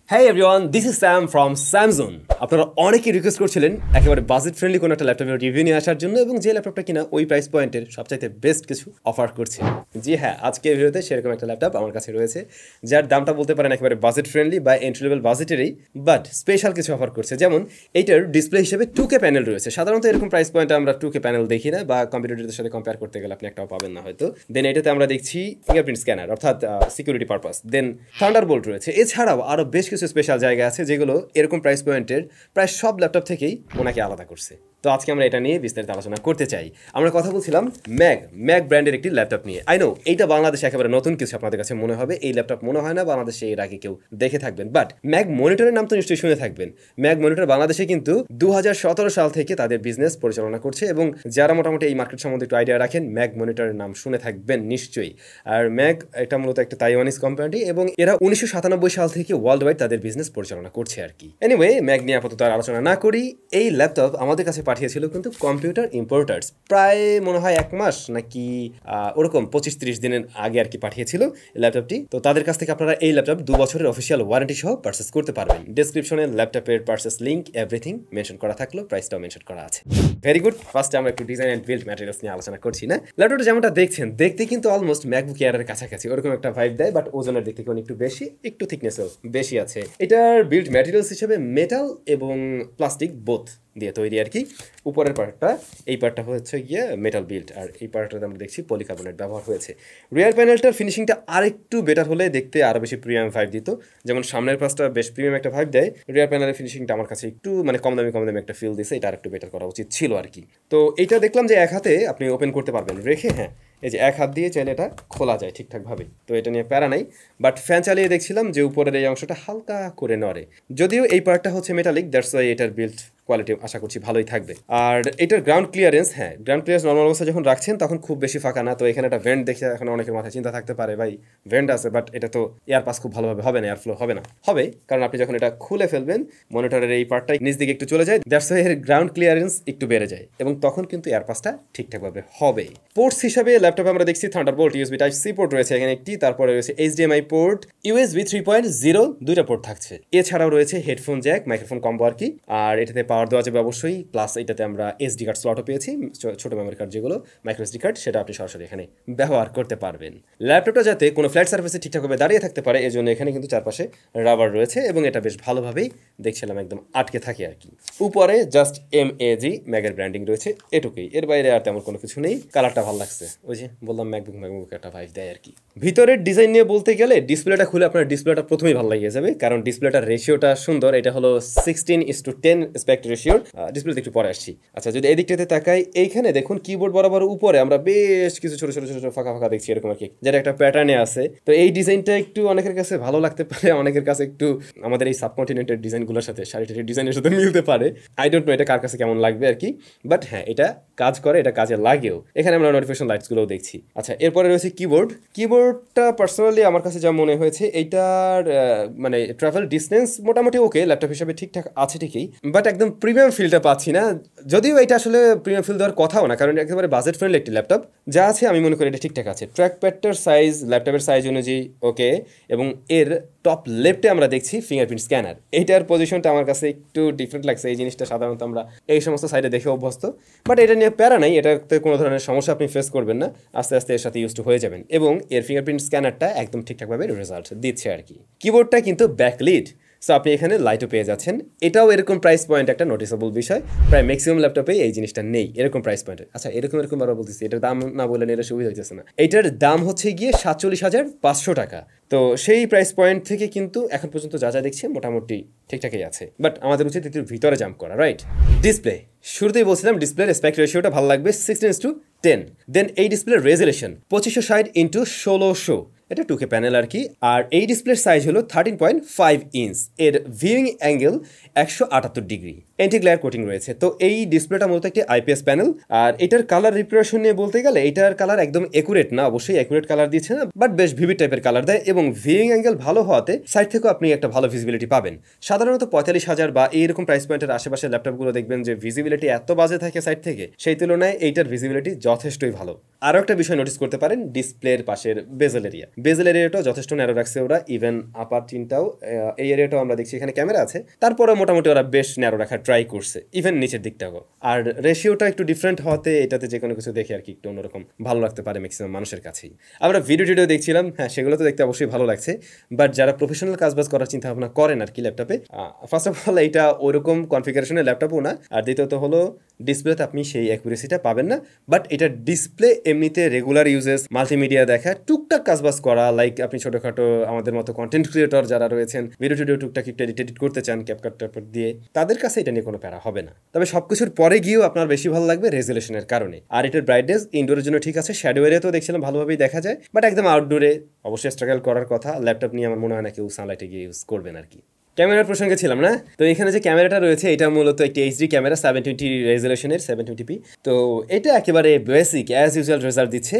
Hey everyone, this is Sam from SamZone. আপনারা অনেকেই request করছিলেন একেবারে বাজেট ফ্রেন্ডলি কোনো একটা ল্যাপটপের রিভিউ নিয়ে আসার জন্য এবং যে ল্যাপটপটা কিনা ওই প্রাইস পয়েন্টের সবচাইতে বেস্ট কিছু অফার করছে। জি হ্যাঁ, আজকের ভিডিওতে সেরকম একটা ল্যাপটপ আমার কাছে রয়েছে যার দামটা বলতে পারেন একেবারে বাজেট ফ্রেন্ডলি বা এন্ট্রি লেভেল বাজেটেরই, বাট স্পেশাল কিছু অফার করছে। যেমন এইটার ডিসপ্লে হিসেবে 2K প্যানেল রয়েছে। সাধারণত এরকম প্রাইস পয়েন্টে আমরা 2K প্যানেল দেখি না, বা কম্পিউটারদের সাথে কম্পেয়ার করতে গেলে আপনি একটাও পাবেন না হয়তো। দেন এটাতে আমরা দেখছি ফিঙ্গারপ্রিন্ট স্ক্যানার, অর্থাৎ সিকিউরিটি পারপাস। দেন থান্ডারবোল্ট রয়েছে। এছাড়াও আরও বেশ কিছু স্পেশাল জায়গা আছে যেগুলো এরকম প্রাইস পয়েন্টের প্রায় সব ল্যাপটপ থেকেই ওনাকে আলাদা করছে। তো আজকে আমরা এটা নিয়ে বিস্তারিত আলোচনা করতে চাই। আমরা কথা বলছিলাম ম্যাক ব্র্যান্ডের একটি ল্যাপটপ নিয়ে। আই নো এইটা বাংলাদেশে একেবারে নতুন কিছু আপনাদের কাছে মনে হবে, এই ল্যাপটপ মনে হয় না বাংলাদেশে এর আগে কেউ দেখে থাকবেন, বাট ম্যাক মনিটরের নাম তো নিশ্চয়ই শুনে থাকবেন। ম্যাক মনিটর বাংলাদেশে কিন্তু 2017 সাল থেকে তাদের বিজনেস পরিচালনা করছে, এবং যারা মোটামুটি এই মার্কেট সম্বন্ধে একটু আইডিয়া রাখেন ম্যাক মনিটরের নাম শুনে থাকবেন নিশ্চয়ই। আর ম্যাক এটা মূলত একটা তাইওয়ানিজ কোম্পানি, এবং এরা 1997 সাল থেকে ওয়ার্ল্ড ওয়াইড তাদের বিজনেস পরিচালনা করছে আর কি। এনিওয়ে, ম্যাক নিয়ে আপাতত আর আলোচনা না করি। এই ল্যাপটপ আমাদের কাছে পাঠিয়েছিল কিন্তু কম্পিউটার ইম্পোর্টার্স, প্রায় মনে হয় 1 মাস নাকি ওরকম 25-30 দিনের আগে আর কি পাঠিয়েছিল ল্যাপটপটি। তো তাদের কাছ থেকে আপনারা এই ল্যাপটপ 2 বছরের অফিসিয়াল ওয়ারেন্টি সহ পারচেস করতে পারবেন। ডেসক্রিপশনে ল্যাপটপের পারচেস লিঙ্ক এভরিথিং মেনশন করা থাকলো, প্রাইসটাও মেনশন করা আছে। Very good. ফার্স্টে আমরা একটু ডিজাইন অ্যান্ড বিল্ড ম্যাটেরিয়ালস নিয়ে আলোচনা করছি না। ল্যাপটপটা যেমনটা দেখছেন, দেখতে কিন্তু অলমোস্ট ম্যাকবুক এয়ারের কাছাকাছি ওরকম একটা ভাইব দেয়, বাট ওজনের দিক থেকে একটু বেশি, একটু থিকনেসও বেশি আছে। এটার বিল্ড ম্যাটেরিয়ালস হিসেবে মেটাল এবং প্লাস্টিক বোথ দিয়ে তৈরি আর কি। উপরের পার্টটা, এই পার্টটা হচ্ছে গিয়ে মেটাল বিল্ড, আর এই পার্টটাতে আমরা দেখছি পলিকার্বনেট ব্যবহার হয়েছে। রিয়ার প্যানেলটার ফিনিশিংটা আরেকটু বেটার হলে দেখতে আরও বেশি প্রিমিয়াম ভাইব দিত। যেমন সামনের পাশটা বেশ প্রিমিয়াম একটা ভাইব দেয়, রিয়ার প্যানেলের ফিনিশিংটা আমার কাছে একটু মানে কম দামি একটা ফিল দিছে। এটা আরেকটু বেটার করা উচিত ছিল আর কি। তো এইটা দেখলাম যে এক হাতে আপনি ওপেন করতে পারবেন রেখে, হ্যাঁ এই যে এক হাত দিয়ে চাইলে এটা খোলা যায় ঠিকঠাকভাবে। তো এটা নিয়ে প্যারা নাই, বাট ফ্যান চালিয়ে দেখছিলাম যে উপরের এই অংশটা হালকা করে নড়ে। যদিও এই পার্টটা হচ্ছে মেটালিক, দ্যাটস ওয়াই এটার বিল্ড কোয়ালিটি আশা করছি ভালোই থাকবে। আর এটার গ্রাউন্ড ক্লিয়ারেন্স, হ্যাঁ গ্রাউন্ড ক্লিয়ারেন্স নর্মাল অবস্থা যখন রাখছেন তখন খুব বেশি ফাঁকা না। তো এখানে একটা ভেন্ট দেখে এখন অনেকের মাথায় চিন্তা থাকতে পারে ভাই ভেন্ট আছে, বাট এটা তো এয়ার পাস খুব ভালোভাবে হবে না, এয়ার ফ্লো হবে না। হবে, কারণ আপনি যখন এটা খুলে ফেলবেন মনিটরের এই পার্টটা নিচ দিকে একটু চলে যায়, দ্যাটস ওয়াই এর গ্রাউন্ড ক্লিয়ারেন্স একটু বেড়ে যায়, এবং তখন কিন্তু এয়ার পাসটা ঠিকঠাকভাবে হবে। পোর্টস হিসাবে ল্যাপটপে আমরা দেখছি Thunderbolt USB type C port রয়েছে এখানে একটি, তারপরে রয়েছে এইচডিএমআই পোর্ট, ইউএসবি 3.0 দুইটা পোর্ট থাকছে। এছাড়াও রয়েছে হেডফোন জ্যাক, মাইক্রোফোন কম্বো আর কি। আর এটাতে পাওয়ার দেওয়া যাবে অবশ্যই, প্লাস এটাতে আমরা এসডি কার্ড স্লটও পেয়েছি, ছোট মেমোরি কার্ড যেগুলো মাইক্রো এসডি কার্ড, সেটা আপনি সরাসরি এখানে ব্যবহার করতে পারবেন। ল্যাপটপটা যাতে কোনো ফ্ল্যাট সার্ফেসে ঠিকঠাকভাবে দাঁড়িয়ে থাকতে পারে এজন্য এখানে কিন্তু চারপাশে রাবার রয়েছে, এবং এটা বেশ ভালোভাবেই দেখছিলাম একদম আটকে থাকে আর কি। উপরে জাস্ট MAG ম্যাগের ব্র্যান্ডিং রয়েছে, এটুকুই, এর বাইরে আর তেমন কোনো কিছু নেই। কালারটা ভালো লাগছে, ওই যে বললাম ম্যাকবুক একটা ভাইব দেয় আর কি। ভিতরের ডিজাইন নিয়ে বলতে গেলে ডিসপ্লেটা খুলে আপনার ডিসপ্লেটা প্রথমেই ভালো লাগিয়ে যাবে, কারণ ডিসপ্লেটার রেশিওটা সুন্দর। এটা হলো 16:10 অ্যাসপেক্ট রেশিওর। ডিসপ্লেতে একটু পরে আসছি। আচ্ছা, যদি এই দিকটাতে তাকাই, এইখানে দেখুন কিবোর্ড বরাবর উপরে আমরা বেশ কিছু ছোট ছোট ছোট ফাঁকা ফাঁকা দেখছি এরকম আর কি, যেটা একটা প্যাটার্নে আছে। তো এই ডিজাইনটা একটু অনেকের কাছে ভালো লাগতে পারে, অনেকের কাছে একটু আমাদের এই সাবকন্টিনেন্টের ডিজাইনগুলোর সাথে, শাড়িটার ডিজাইনের সাথে মিলতে পারে। আই ডোন্ট নো এটা কার কাছে কেমন লাগবে আর কি, বাট হ্যাঁ এটা কাজ করে, এটা কাজে লাগেও। এখানে আমরা নোটিফিকেশন লাইটসগুলোও দেখছি। আচ্ছা, এরপরে রয়েছে কিবোর্ডটা পার্সোনালি আমার কাছে যা মনে হয়েছে, এইটার মানে ট্রাভেল ডিস্টেন্স মোটামুটি ওকে, ল্যাপটপ হিসাবে ঠিকঠাক আছে ঠিকই, বাট একদম প্রিমিয়াম ফিলটা পাচ্ছি না। যদিও এটা আসলে প্রিমিয়াম ফিল দেওয়ার কথাও না, কারণ একেবারে বাজেট ফ্রেন্ডলি একটি ল্যাপটপ। যা আছে আমি মনে করি এটা ঠিকঠাক আছে। ট্র্যাক প্যাডটার সাইজ ল্যাপটপের সাইজ অনুযায়ী ওকে, এবং এর টপ লেফটে আমরা দেখছি ফিঙ্গারপ্রিন্ট স্ক্যানার। এইটার পজিশনটা আমার কাছে একটু ডিফারেন্ট লাগছে। এই জিনিসটা সাধারণত আমরা এই সমস্ত সাইডে দেখে অভ্যস্ত, বাট এটা নিয়ে প্যারা নাই, এটাতে কোনো ধরনের সমস্যা আপনি ফেস করবেন না। আস্তে আস্তে এর সাথে ইউজ টু হয়ে যাবেন, এবং এর ফিঙ্গারপ্রিন্ট স্ক্যানারটা একদম ঠিকঠাকভাবে রেজাল্ট দিচ্ছে আর কি। কিবোর্ডটা কিন্তু ব্যাকলিড, সো আপনি এখানে লাইটও পেয়ে যাচ্ছেন। এটাও এরকম প্রাইস পয়েন্ট একটা নোটিসেবল বিষয়, প্রায় ম্যাক্সিমাম ল্যাপটপে এই জিনিসটা নেই এরকম প্রাইস পয়েন্টে। আচ্ছা, এরকম আরও বলতেছি, এটার দাম না বললেন এটা সুবিধা হইতেছে না। এটার দাম হচ্ছে গিয়ে 47,500 টাকা। তো সেই প্রাইস পয়েন্ট থেকে কিন্তু এখন পর্যন্ত যা যা দেখছি মোটামুটি ঠিকঠাকই আছে, বাট আমাদের উচিত এটির ভিতরে জাম্প করা, রাইট? ডিসপ্লে, শুরুতেই বলছিলাম ডিসপ্লের অ্যাসপেক্ট রেশিওটা ভালো লাগবে 16:10। দেন এই ডিসপ্লের রেজুলেশন 2560x1600, এটা 2K প্যানেল আর কি। আর এই ডিসপ্লের সাইজ হলো 13.5 ইঞ্চ। এর viewing angle 178 degree, anti glare coating রয়েছে। তো এই ডিসপ্লেটা মূলত একটি IPS প্যানেল। আর এটার কালার রিপ্রেজেন্টেশন নিয়ে বলতে গেলে এটার কালার একদম একুরেট না, অবশ্যই একুরেট কালার দিচ্ছে না, বাট বেশ ভিভিড টাইপের কালার দেয়, এবং ভিউইং অ্যাঙ্গেল ভালো হওয়াতে সাইড থেকেও আপনি একটা ভালো ভিজিবিলিটি পাবেন। সাধারণত 45,000 বা এইরকম প্রাইস পয়েন্টের আশেপাশে ল্যাপটপগুলো দেখবেন যে ভিজিবিলিটি এত বাজে থাকে সাইড থেকে, সেই তুলনায় এইটার ভিজিবিলিটি যথেষ্টই ভালো। আরও একটা বিষয় নোটিস করতে পারেন ডিসপ্লের পাশের বেজেল এরিয়া। বেজেল এরিয়াটাও যথেষ্ট ন্যারো রাখছে ওরা, ইভেন আপার চিনটাও এই এরিয়াটাও আমরা দেখছি এখানে ক্যামেরা আছে, তারপরে মোটামুটি ওরা বেশ ন্যারো রাখার ট্রাই করছে, ইভেন নিচের দিকটাও। আর রেশিওটা একটু ডিফারেন্ট হওয়াতে এটাতে যে কোনো কিছু দেখে আর কি একটু অন্যরকম ভালো লাগতে পারে ম্যাক্সিমাম মানুষের কাছেই। আমরা ভিডিও দেখছিলাম, হ্যাঁ সেগুলো তো দেখতে অবশ্যই ভালো লাগছে, বাট যারা প্রফেশনাল কাজবাজ করার চিন্তা ভাবনা করেন আর কি ল্যাপটপে, ফার্স্ট অফ অল এইটা ওরকম কনফিগারেশনের ল্যাপটপও না, আর দ্বিতীয়ত হলো ডিসপ্লেতে আপনি সেই অ্যাকুরেসিটা পাবেন না। বাট এটা ডিসপ্লে এমনিতে রেগুলার ইউজেস, মাল্টিমিডিয়া দেখা, টুকটাক কাজবাজ করা, লাইক আপনি ছোটোখাটো আমাদের মতো কন্টেন্ট ক্রিয়েটর যারা রয়েছেন, ভিডিও টুকটাক একটু এডিট করতে চান ক্যাপকাট ট্যাপকাট দিয়ে, তাদের কাছে এটা নিয়ে কোনো প্যারা হবে না। তবে সবকিছুর পরে গিয়েও আপনার বেশি ভালো লাগবে রেজুলেশনের কারণে। আর এটার ব্রাইটনেস ইনডোরের জন্য ঠিক আছে, শ্যাডো এরিয়াতেও দেখছিলাম ভালোভাবেই দেখা যায়, বাট একদম আউটডোরে অবশ্যই স্ট্রাগল করার কথা। ল্যাপটপ নিয়ে আমার মনে হয় না কেউ সানলাইটে গিয়ে ইউজ করবেন আর কি। ক্যামেরার প্রসঙ্গে ছিলাম না, তো এখানে যে ক্যামেরাটা রয়েছে এটা মূলত একটি এইচডি ক্যামেরা 720 রেজুলেশনের 720p। তো এটা একেবারে বেসিক অ্যাজ ইউজুয়াল রেজাল্ট দিচ্ছে,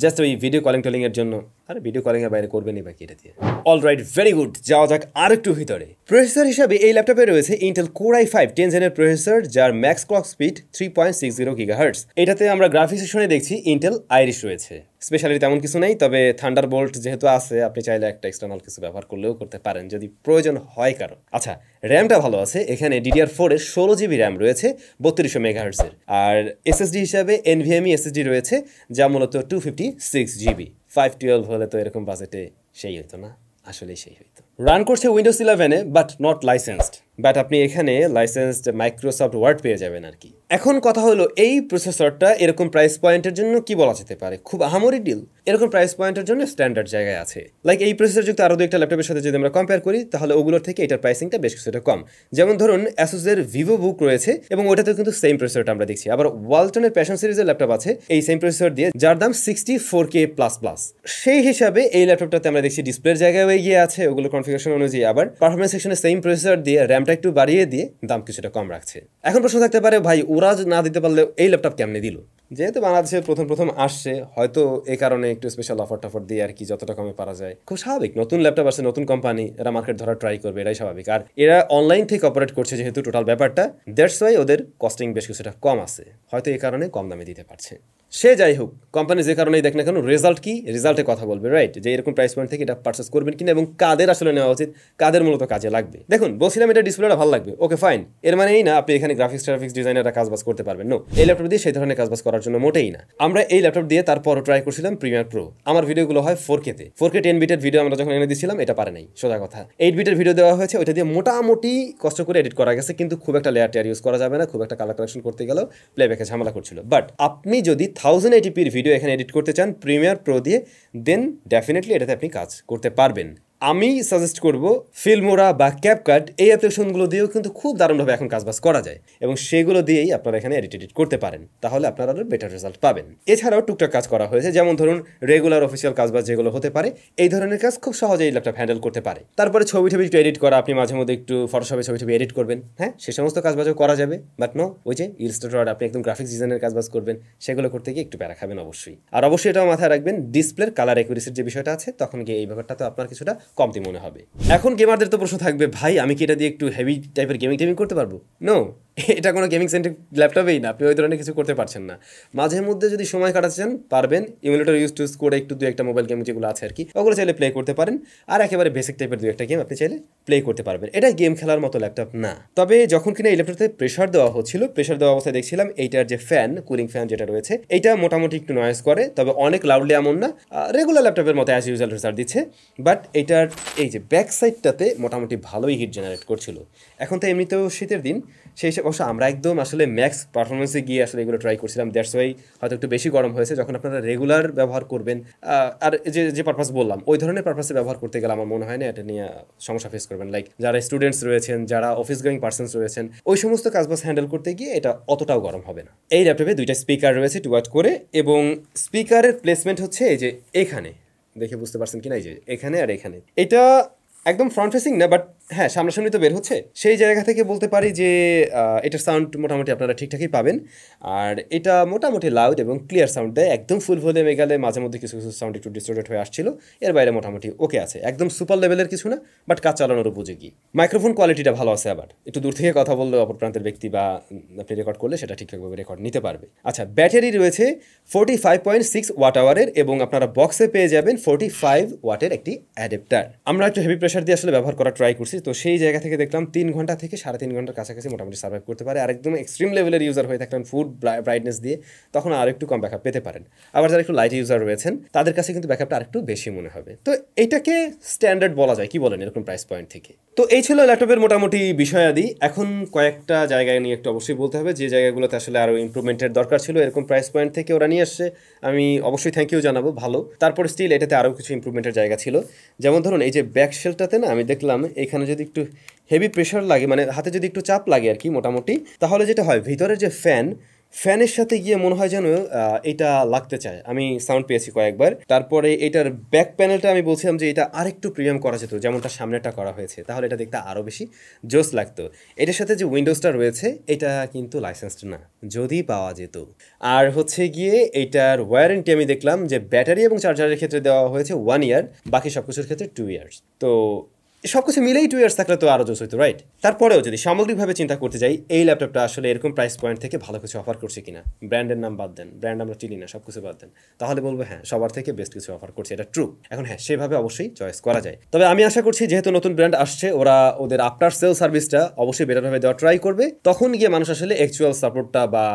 জাস্ট ওই ভিডিও কলিং এর জন্য। আর ভিডিও কলিং এর বাইরে করবেনই বাকি এটা দিয়ে। অলরাইট, ভেরি গুড, যাওয়া যাক আর একটু ভিতরে। প্রসেসর হিসাবে এই ল্যাপটপে রয়েছে ইন্টেল কোর i5 10 জেনের প্রসেসর, যার ম্যাক্স ক্লক স্পিড 3.60 GHz। এটাতে আমরা গ্রাফিক্স সেকশনে দেখছি ইন্টেল আইরিশ রয়েছে, স্পেশালি তেমন কিছু নেই, তবে থান্ডারবোল্ট যেহেতু আছে আপনি চাইলে একটা এক্সটার্নাল কিছু ব্যবহার করলেও করতে পারেন যদি প্রয়োজন হয় কারো। আচ্ছা, র্যামটা ভালো আছে, এখানে DDR4 এর 16 GB র্যাম রয়েছে 3200 MHz এর। আর এসএসডি হিসাবে NVMe এসএসডি রয়েছে, যা মূলত 256 GB। 512 হলে তো এরকম বাজেটে সেই হইতো না, আসলে সেই হইতো। রান করছে উইন্ডোজ 11-এ, বাট নট লাইসেন্সড, বাট আপনি এখানে লাইসেন্সড মাইক্রোসফট ওয়ার্ড পেয়ে যাবেন আর কি। এখন কথা হলো এই প্রসেসরটা এরকম প্রাইস পয়েন্টের জন্য কি বলা যেতে পারে, খুব আহামরি ডিল। এরকম প্রাইস পয়েন্টের জন্য স্ট্যান্ডার্ড জায়গায় আছে, লাইক এই প্রসেসর যুক্ত আরও একটা ল্যাপটপের সাথে যদি আমরা কম্পেয়ার করি, তাহলে ওগুলোর থেকে এটার প্রাইসিংটা বেশ কিছুটা কম। যেমন ধরুন অ্যাসুসের ভিভো বুক রয়েছে, এবং ওটাতেও কিন্তু সেম প্রসেসরটা আমরা দেখছি। আবার ওয়ালটনের প্যাশন সিরিজের ল্যাপটপ আছে এই সেম প্রসেসর দিয়ে, যার দাম 64K++। সেই হিসাবে এই ল্যাপটপটাতে আমরা দেখছি ডিসপ্লের জায়গায় এগিয়ে আছে ওগুলো কনফিগারেশন অনুযায়ী, আবার পারফরমেন্স সেকশনে সেম প্রসেসর দিয়ে র্যামটা একটু বাড়িয়ে দিয়ে দাম কিছুটা কম রাখছে। এখন প্রশ্ন থাকতে পারে, ভাই ওরা না দিতে পারলে এই ল্যাপটপ কেমনে দিল? যেহেতু বাংলাদেশে প্রথম আসছে, হয়তো এই কারণে একটু স্পেশাল অফার টফার দিয়ে আর কি যতটা কমে পারা যায়। খুব স্বাভাবিক, নতুন ল্যাপটপ আসছে, নতুন কোম্পানি, এরা মার্কেট ধরার ট্রাই করবে, এটাই স্বাভাবিক। আর এরা অনলাইন থেকে অপারেট করছে যেহেতু টোটাল ব্যাপারটা, দ্যাটস ওয়াই ওদের কস্টিং বেশ কিছুটা কম আছে, হয়তো এই কারণে কম দামে দিতে পারছে। সে যাই হোক, কোম্পানি যে কারণেই দেখ না কেন, রেজাল্ট কি, রেজাল্টে কথা বলবে, রাইট? যে এরকম প্রাইস পয়েন্ট থেকে এটা পারচেস করবেন কিনা এবং কাদের আসলে নেওয়া উচিত, কাদের মূলত কাজে লাগবে। দেখুন, বলছিলাম এটা ডিসপ্লেটা ভালো লাগবে, ওকে ফাইন, এর মানে এই না আপনি এখানে গ্রাফিক্স ডিজাইনাররা কাজবাজ করতে পারবেন। নো, এই ল্যাপটপ দিয়ে সেই ধরনের কাজবাজ করার জন্য মোটেই না। আমরা এই ল্যাপটপ দিয়ে তারপরও ট্রাই করছিলাম প্রিমিয়ার প্রো। আমার ভিডিওগুলো হয় 4K-তে, 4K 10 বিটের ভিডিও আমরা যখন এনে দিয়েছিলাম এটা পারে নাই, সোজা কথা। 8 বিটের ভিডিও দেওয়া হয়েছে, ওইটা দিয়ে মোটামুটি কষ্ট করে এডিট করা গেছে, কিন্তু খুব একটা লেয়ার টেয়ার ইউজ করা যাবে না, খুব একটা কালার কালেকশন করতে গেলেও প্লেব্যাকে ঝামেলা করছিল। বাট আপনি যদি 1080p ভিডিও এখানে এডিট করতে চান প্রিমিয়ার প্রো দিয়ে, দেন ডেফিনেটলি এটাতে আপনি কাজ করতে পারবেন। আমি সাজেস্ট করব ফিল্মোরা বা ক্যাপকাট, এই অ্যাপ্লিকেশনগুলো দিয়েও কিন্তু খুব দারুণভাবে এখন কাজবাজ করা যায়, এবং সেগুলো দিয়েই আপনারা এখানে এডিট করতে পারেন, তাহলে আপনারা আরও বেটার রেজাল্ট পাবেন। এছাড়াও টুকটাক কাজ করা হয়েছে, যেমন ধরুন রেগুলার অফিসিয়াল কাজবাজ যেগুলো হতে পারে, এই ধরনের কাজ খুব সহজেই এই ল্যাপটপ হ্যান্ডেল করতে পারে। তারপরে ছবি একটু এডিট করা, আপনি মাঝে মধ্যে একটু ফটোশপে ছবি এডিট করবেন, হ্যাঁ সে সমস্ত কাজবাজও করা যাবে। বাট নো, ওই যে ইলাস্ট্রেটর আপনি একদম গ্রাফিক্স ডিজাইনের কাজবাজ করবেন, সেগুলো করতে গিয়ে একটু প্যারা খাবেন অবশ্যই। আর অবশ্যই এটাও মাথায় রাখবেন, ডিসপ্লের কালার অ্যাকুরেসির যে বিষয়টা আছে, তখন গিয়ে এই ব্যাপারটা তো আপনার কিছুটা কমতি মনে হবে। এখন গেমারদের তো প্রশ্ন থাকবে, ভাই আমি কি এটা দিয়ে একটু হেভি টাইপের গেমিং করতে পারবো? নো, এটা কোনো গেমিং সেন্ট্রিক ল্যাপটপেই না, আপনি ওই ধরনের কিছু করতে পারছেন না। মাঝে মধ্যে যদি সময় কাটাতে চান পারবেন, ইমুলেটর টুজ করে একটু দু একটা মোবাইল গেম যেগুলো আছে আর কি, ওগুলো চাইলে প্লে করতে পারেন। আর একেবারে বেসিক টাইপের দু একটা গেম আপনি চাইলে প্লে করতে পারবেন। এটা গেম খেলার মতো ল্যাপটপ না। তবে যখন কিনা এই ল্যাপটপে প্রেশার দেওয়া হচ্ছিল, প্রেশার দেওয়া অবস্থায় দেখছিলাম এইটার যে কুলিং ফ্যান যেটা রয়েছে, এইটা মোটামুটি একটু নয়েজ করে, তবে অনেক লাউডলি এমন না, রেগুলার ল্যাপটপের মতো অ্যাজ ইউজুয়াল রেজাল্ট দিচ্ছে। বাট এইটার এই যে ব্যাক সাইডটাতে মোটামুটি ভালোই হিট জেনারেট করছিল। এখন তো এমনিতেও শীতের দিন, সেই হিসেবে অবশ্য আমরা একদম আসলে ম্যাক্স পারফরমেন্সে গিয়ে আসলে এগুলো ট্রাই করছিলাম, দ্যাটস ওয়াই হয়তো একটু বেশি গরম হয়েছে। যখন আপনারা রেগুলার ব্যবহার করবেন, আর যে পারপাস বললাম, ওই ধরনের পারপাসে ব্যবহার করতে গেলে আমার মনে হয় না এটা নিয়ে সমস্যা ফেস করবেন। লাইক যারা স্টুডেন্টস রয়েছেন, যারা অফিস গোয়িং পার্সনস রয়েছেন, ওই সমস্ত কাজবাজ হ্যান্ডেল করতে গিয়ে এটা অতটাও গরম হবে না। এই ল্যাপটপে দুইটা স্পিকার রয়েছে 2 ওয়াট করে, এবং স্পিকারের প্লেসমেন্ট হচ্ছে এই যে এখানে, দেখে বুঝতে পারছেন কিনা, এই যে এখানে আর এখানে। এটা একদম ফ্রন্ট ফেসিং না, বাট হ্যাঁ, সামনাসামনি তো বের হচ্ছে। সেই জায়গা থেকে বলতে পারি যে এটার সাউন্ড মোটামুটি আপনারা ঠিকঠাকই পাবেন। আর এটা মোটামুটি লাউড এবং ক্লিয়ার সাউন্ড দেয়। একদম ফুল ভলিউমে গেলে মাঝে মধ্যে কিছু সাউন্ড একটু ডিস্টর্টেড হয়ে আসছিল। এর বাইরে মোটামুটি ওকে আছে। একদম সুপার লেভেলের কিছু না, বাট কাজ চালানোর উপযোগী। মাইক্রোফোন কোয়ালিটিটা ভালো আছে আবার। একটু দূর থেকে কথা বললে অপর প্রান্তের ব্যক্তি বা আপনি রেকর্ড করলে সেটা ঠিকঠাকভাবে রেকর্ড নিতে পারবে। আচ্ছা, ব্যাটারি রয়েছে 45.6 ওয়াট আওয়ারের এবং আপনারা বক্সে পেয়ে যাবেন 45 ওয়াটের একটি অ্যাডাপ্টার। আমরা একটু হেভি প্রেশার দিয়ে আসলে ব্যবহার করা ট্রাই করছি, তো সেই জায়গা থেকে দেখলাম 3 ঘন্টা থেকে 3.5 ঘন্টার কাছাকাছি মোটামুটি সার্ভাইভ করতে পারে। আর একদম এক্সট্রিম লেভেলের ইউজার হয়ে থাকলেন ফুল ব্রাইটনেস দিয়ে, তখন আর একটু কম ব্যাকআপ পেতে পারেন। আবার যারা একটু লাইট ইউজার রয়েছেন তাদের কাছে কিন্তু ব্যাকআপটা আরেকটু বেশি মনে হবে। তো এটাকে স্ট্যান্ডার্ড বলা যায়, কি বলেন এরকম প্রাইস পয়েন্ট থেকে? তো এই ছিল ল্যাপটপের মোটামুটি বিষয়াদি। এখন কয়েকটা জায়গায় নিয়ে একটু অবশ্যই বলতে হবে, যে জায়গাগুলোতে আসলে আরও ইমপ্রুভমেন্টের দরকার ছিল। এরকম প্রাইস পয়েন্ট থেকে ওরা নিয়ে আসছে, আমি অবশ্যই থ্যাংক ইউ জানাবো, ভালো। তারপর স্টিল এটাতে আরও কিছু ইমপ্রুভমেন্টের জায়গা ছিল। যেমন ধরুন এই যে ব্যাক শেলটাতে না, আমি দেখলাম এখানে যদি একটু হেভি প্রেশার লাগে, মানে হাতে যদি একটু চাপ লাগে আর কি মোটামুটি, তাহলে যেটা হয় ভিতরের যে ফ্যানের সাথে গিয়ে মনে হয় যেন এটা লাগতে চায়। আমি সাউন্ড পেয়েছি কয়েকবার। তারপরে এটার ব্যাক প্যানেলটা আমি বলছিলাম যে এটা আরেকটু প্রিমিয়াম করা যেত, যেমনটা সামনেটা করা হয়েছে, তাহলে এটা দেখতে আরও বেশি জোস লাগতো। এটার সাথে যে উইন্ডোজটা রয়েছে এটা কিন্তু লাইসেন্সড না, যদি পাওয়া যেত। আর হচ্ছে গিয়ে এইটার ওয়ারেন্টি আমি দেখলাম যে ব্যাটারি এবং চার্জারের ক্ষেত্রে দেওয়া হয়েছে 1 ইয়ার, বাকি সব কিছুর ক্ষেত্রে 2 ইয়ার্স। তো সব কিছু মিলেই 2 ইয়ার্স থাকলে তো আরও জোস হইতো, রাইট? তারপরেও যদি সামগ্রিকভাবে চিন্তা করতে যাই, এই ল্যাপটপটা আসলে এরকম প্রাইস পয়েন্ট থেকে ভালো কিছু অফার করছে কিনা, ব্র্যান্ডের নাম বাদ দেন, ব্র্যান্ড আমরা চিনি না, সব কিছু বাদ দেন, তাহলে বলবো হ্যাঁ সবার থেকে বেস্ট কিছু অফার করছে, এটা ট্রু। এখন হ্যাঁ, সেভাবে অবশ্যই চয়েস করা যায়। তবে আমি আশা করছি যেহেতু নতুন ব্র্যান্ড আসছে, ওরা ওদের আফটার সেল সার্ভিসটা অবশ্যই বেটারভাবে দেওয়া ট্রাই করবে, তখন গিয়ে মানুষ আসলে অ্যাকচুয়াল সাপোর্টটা বা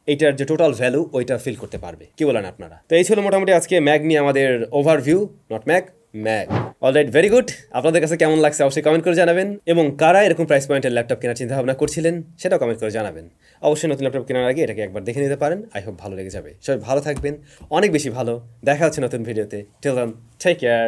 এইটার যে টোটাল ভ্যালু ওইটা ফিল করতে পারবে। কি বলেন আপনারা? তো এই ছিল মোটামুটি আজকে ম্যাগ নিয়ে আমাদের overview, not mag, mag. Alright, very good. আপনাদের কাছে কেমন লাগছে অবশ্যই কমেন্ট করে জানাবেন, এবং কারা এরকম প্রাইস পয়েন্টের ল্যাপটপ কেনার চিন্তা ভাবনা করছিলেন সেটাও কমেন্ট করে জানাবেন। অবশ্যই নতুন ল্যাপটপ কেনার আগে এটাকে একবার দেখে নিতে পারেন। আই হোপ ভালো লেগে যাবে। সবাই ভালো থাকবেন, অনেক বেশি ভালো। দেখা হচ্ছে নতুন ভিডিওতে। Till then, take care.